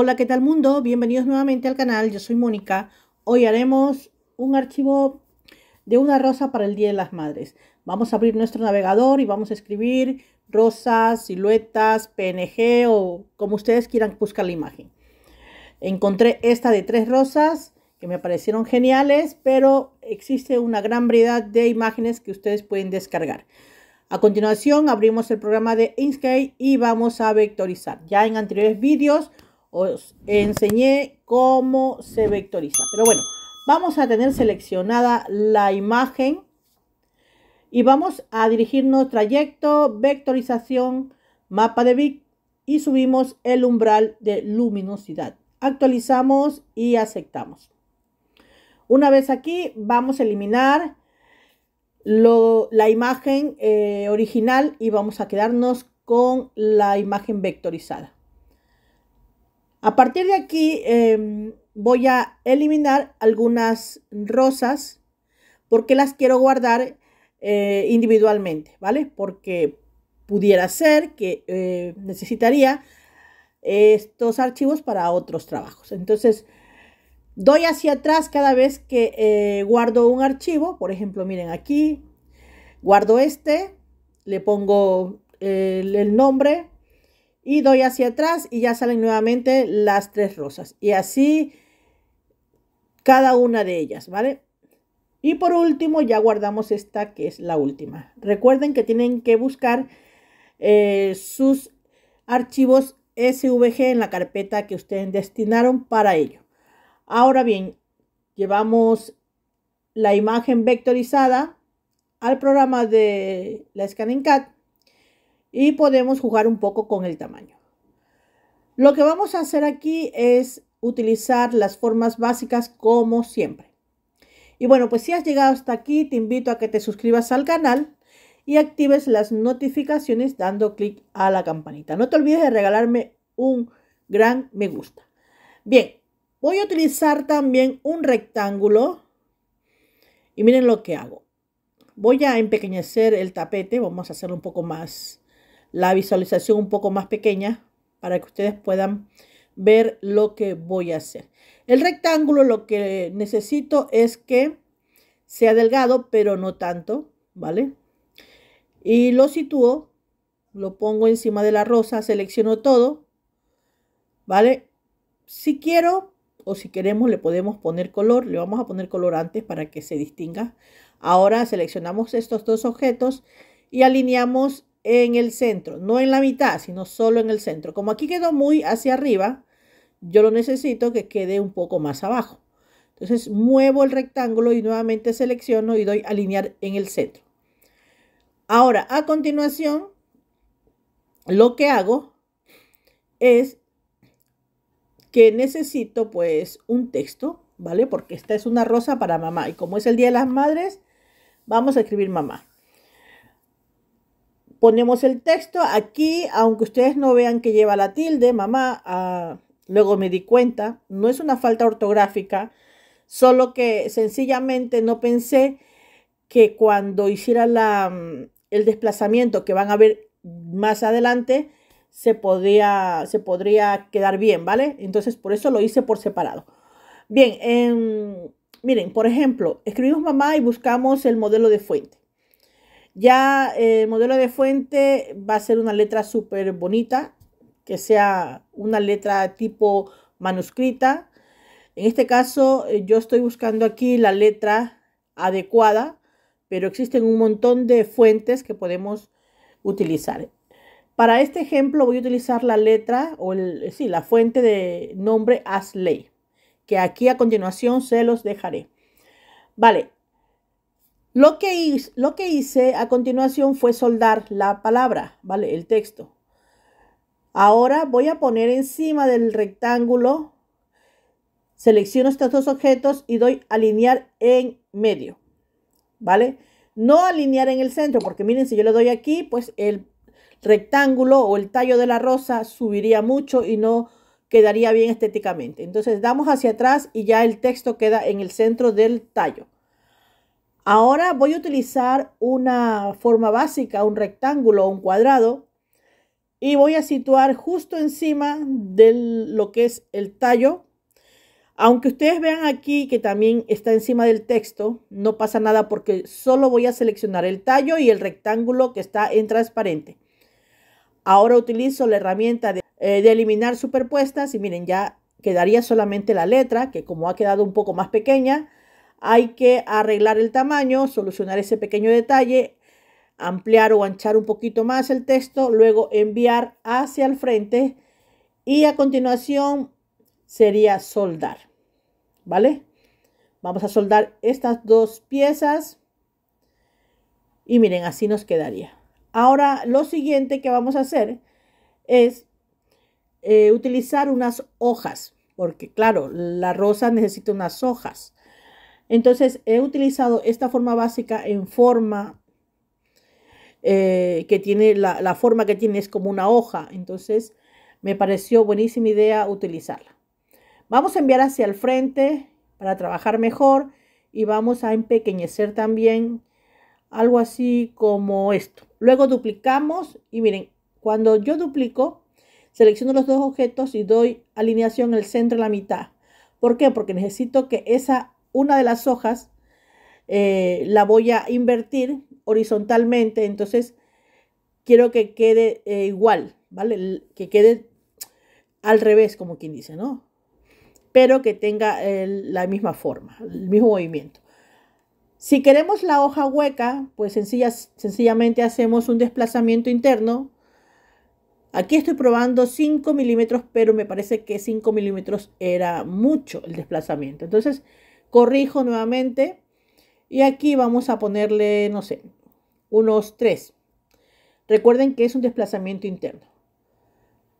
Hola, ¿qué tal mundo? Bienvenidos nuevamente al canal, yo soy Mónica. Hoy haremos un archivo de una rosa para el Día de las Madres. Vamos a abrir nuestro navegador y vamos a escribir rosas, siluetas, PNG o como ustedes quieran buscar la imagen. Encontré esta de 3 rosas que me parecieron geniales, pero existe una gran variedad de imágenes que ustedes pueden descargar. A continuación abrimos el programa de Inkscape y vamos a vectorizar. Ya en anteriores vídeos os enseñé cómo se vectoriza. Pero bueno, vamos a tener seleccionada la imagen y vamos a dirigirnos trayecto, vectorización, mapa de Vic y subimos el umbral de luminosidad. Actualizamos y aceptamos. Una vez aquí vamos a eliminar la imagen original y vamos a quedarnos con la imagen vectorizada. A partir de aquí voy a eliminar algunas rosas porque las quiero guardar individualmente, ¿vale? Porque pudiera ser que necesitaría estos archivos para otros trabajos. Entonces doy hacia atrás cada vez que guardo un archivo. Por ejemplo, miren aquí, guardo este, le pongo el nombre y doy hacia atrás y ya salen nuevamente las 3 rosas. Y así cada una de ellas, ¿vale? Y por último ya guardamos esta que es la última. Recuerden que tienen que buscar sus archivos SVG en la carpeta que ustedes destinaron para ello. Ahora bien, llevamos la imagen vectorizada al programa de la Scanning Cat y podemos jugar un poco con el tamaño. Lo que vamos a hacer aquí es utilizar las formas básicas como siempre. Y bueno, pues si has llegado hasta aquí, te invito a que te suscribas al canal y actives las notificaciones dando clic a la campanita. No te olvides de regalarme un gran me gusta. Bien, voy a utilizar también un rectángulo y miren lo que hago. Voy a empequeñecer el tapete, vamos a hacer un poco más, la visualización un poco más pequeña para que ustedes puedan ver lo que voy a hacer. El rectángulo lo que necesito es que sea delgado, pero no tanto, ¿vale? Y lo sitúo, lo pongo encima de la rosa, selecciono todo, ¿vale? Si quiero o si queremos le podemos poner color, le vamos a poner color antes para que se distinga. Ahora seleccionamos estos 2 objetos y alineamos en el centro, no en la mitad, sino solo en el centro. Como aquí quedó muy hacia arriba, yo lo necesito que quede un poco más abajo. Entonces muevo el rectángulo y nuevamente selecciono y doy alinear en el centro. Ahora, a continuación, lo que hago es que necesito pues un texto, ¿vale? Porque esta es una rosa para mamá y como es el Día de las Madres, vamos a escribir mamá. Ponemos el texto aquí, aunque ustedes no vean que lleva la tilde, mamá, luego me di cuenta, no es una falta ortográfica, solo que sencillamente no pensé que cuando hiciera el desplazamiento que van a ver más adelante, se podría quedar bien, ¿vale? Entonces por eso lo hice por separado. Bien, miren, por ejemplo, escribimos mamá y buscamos el modelo de fuente. Ya el modelo de fuente va a ser una letra súper bonita, que sea una letra tipo manuscrita. En este caso yo estoy buscando aquí la letra adecuada, pero existen un montón de fuentes que podemos utilizar. Para este ejemplo voy a utilizar la letra o la fuente de nombre Asley, que aquí a continuación se los dejaré. Vale, lo que hice a continuación fue soldar la palabra, ¿vale? El texto. Ahora voy a poner encima del rectángulo, selecciono estos 2 objetos y doy alinear en medio, ¿vale? No alinear en el centro, porque miren, si yo le doy aquí, pues el rectángulo o el tallo de la rosa subiría mucho y no quedaría bien estéticamente. Entonces damos hacia atrás y ya el texto queda en el centro del tallo. Ahora voy a utilizar una forma básica, un rectángulo o un cuadrado, y voy a situar justo encima de lo que es el tallo. Aunque ustedes vean aquí que también está encima del texto, no pasa nada porque solo voy a seleccionar el tallo y el rectángulo que está en transparente. Ahora utilizo la herramienta de eliminar superpuestas y miren, ya quedaría solamente la letra, que como ha quedado un poco más pequeña, hay que arreglar el tamaño, solucionar ese pequeño detalle, ampliar o anchar un poquito más el texto, luego enviar hacia el frente y a continuación sería soldar. ¿Vale? Vamos a soldar estas dos piezas y miren, así nos quedaría. Ahora lo siguiente que vamos a hacer es utilizar unas hojas, porque claro, la rosa necesita unas hojas. Entonces he utilizado esta forma básica en forma que tiene, la forma que tiene es como una hoja. Entonces me pareció buenísima idea utilizarla. Vamos a enviar hacia el frente para trabajar mejor y vamos a empequeñecer también algo así como esto. Luego duplicamos y miren, cuando yo duplico, selecciono los dos objetos y doy alineación en el centro de la mitad. ¿Por qué? Porque necesito que una de las hojas la voy a invertir horizontalmente, entonces quiero que quede igual, ¿vale? Que quede al revés, como quien dice, ¿no? Pero que tenga la misma forma, el mismo movimiento. Si queremos la hoja hueca, pues sencillamente hacemos un desplazamiento interno. Aquí estoy probando 5 milímetros, pero me parece que 5 milímetros era mucho el desplazamiento. Entonces corrijo nuevamente y aquí vamos a ponerle, no sé, unos 3. Recuerden que es un desplazamiento interno.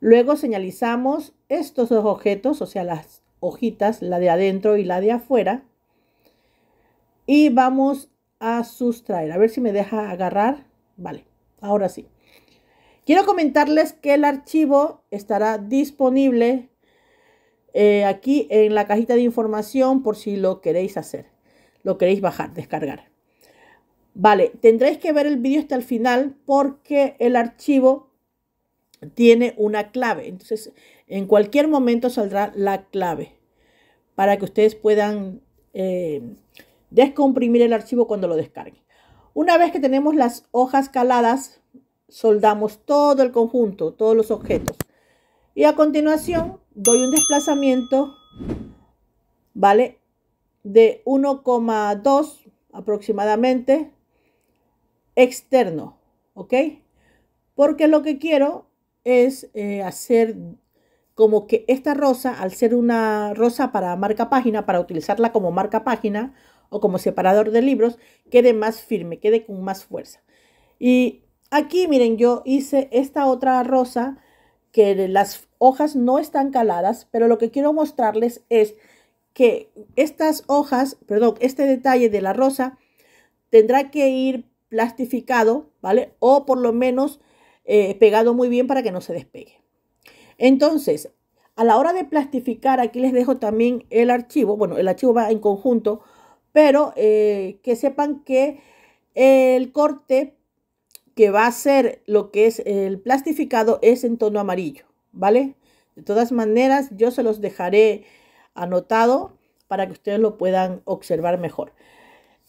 Luego señalizamos estos dos objetos, o sea, las hojitas, la de adentro y la de afuera. Y vamos a sustraer. A ver si me deja agarrar. Vale, ahora sí. Quiero comentarles que el archivo estará disponible aquí en la cajita de información por si lo queréis hacer. Lo queréis bajar, descargar. Vale, tendréis que ver el vídeo hasta el final porque el archivo tiene una clave. Entonces, en cualquier momento saldrá la clave para que ustedes puedan descomprimir el archivo cuando lo descarguen. Una vez que tenemos las hojas caladas, soldamos todo el conjunto, todos los objetos. Y a continuación doy un desplazamiento, ¿vale? De 1,2 aproximadamente externo, ¿ok? Porque lo que quiero es hacer como que esta rosa, al ser una rosa para marca página, para utilizarla como marca página o como separador de libros, quede más firme, quede con más fuerza. Y aquí, miren, yo hice esta otra rosa que las hojas no están caladas, pero lo que quiero mostrarles es que estas hojas, perdón, este detalle de la rosa tendrá que ir plastificado, ¿vale? O por lo menos pegado muy bien para que no se despegue. Entonces, a la hora de plastificar, aquí les dejo también el archivo. Bueno, el archivo va en conjunto, pero que sepan que el corte que va a ser lo que es el plastificado es en tono amarillo, ¿vale? De todas maneras, yo se los dejaré anotado para que ustedes lo puedan observar mejor.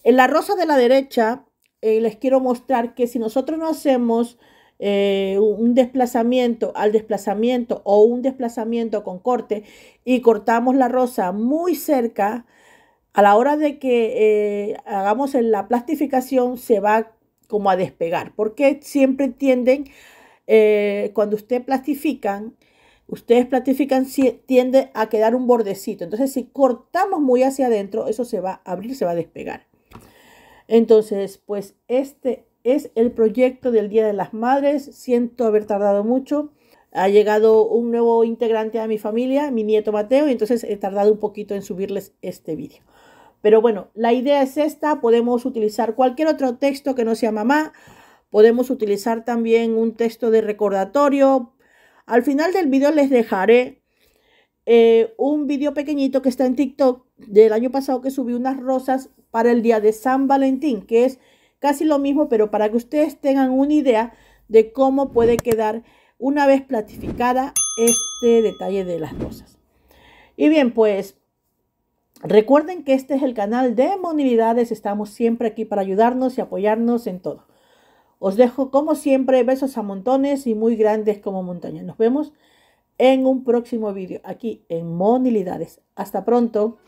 En la rosa de la derecha, les quiero mostrar que si nosotros no hacemos un desplazamiento al desplazamiento o un desplazamiento con corte y cortamos la rosa muy cerca, a la hora de que hagamos la plastificación se va como a despegar, porque siempre tienden, cuando ustedes plastifican, tiende a quedar un bordecito. Entonces, si cortamos muy hacia adentro, eso se va a abrir, se va a despegar. Entonces, pues este es el proyecto del Día de las Madres. Siento haber tardado mucho. Ha llegado un nuevo integrante a mi familia, mi nieto Mateo, y entonces he tardado un poquito en subirles este vídeo. Pero bueno, la idea es esta. Podemos utilizar cualquier otro texto que no sea mamá. Podemos utilizar también un texto de recordatorio. Al final del video les dejaré un video pequeñito que está en TikTok del año pasado que subí unas rosas para el día de San Valentín, que es casi lo mismo, pero para que ustedes tengan una idea de cómo puede quedar una vez platificada este detalle de las rosas. Y bien, pues recuerden que este es el canal de Monilidades. Estamos siempre aquí para ayudarnos y apoyarnos en todo. Os dejo como siempre besos a montones y muy grandes como montañas. Nos vemos en un próximo vídeo aquí en Monilidades. Hasta pronto.